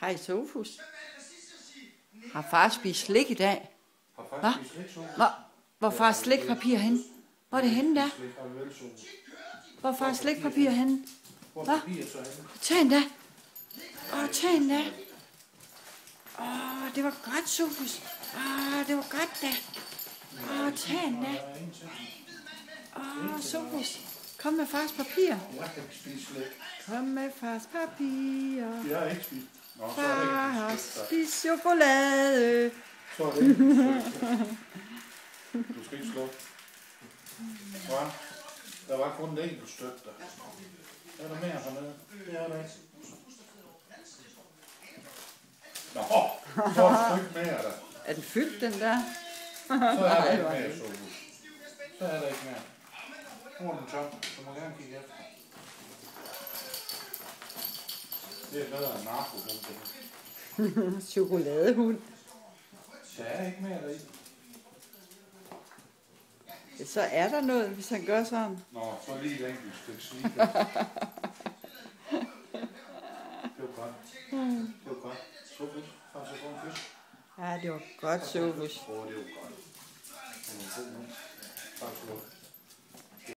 Hej Sofus. Har far spist slik i dag? Hvad? Hvor far slikpapir henne? Hvor er det henne der? Hvor er far slikpapir henne? Hvad? Tag en da. Tag en da. Det var godt, Sofus. Det var godt da. Tag en da. Sofus. Kom med fars papir. Jeg kan ikke spise slik. Kom med fars papir. Jeg har ikke spist. Far har spist chokolade. Så er det ikke. Du skal ikke slå. Hvad? Der var kun en enkelt stykke der. Er der mere hernede? Det er der ikke. Nå, så er der et stykke mere der. Er den fyldt, den der? Så er der ikke mere, Sofus. Så er der ikke mere. Nu er den tom. Du må gerne kigge efter. Det er bedre end narkohund. Chokoladehund. Der er ikke mere deri. Så er der noget, hvis han gør sådan. Nå, så lige et enkelt stykke sneaker. Det var godt. Det var godt. Sofus, har du så fået en fisk? Ja, det var godt, Sofus. Det var godt. Det var god nu. Tak skal du have.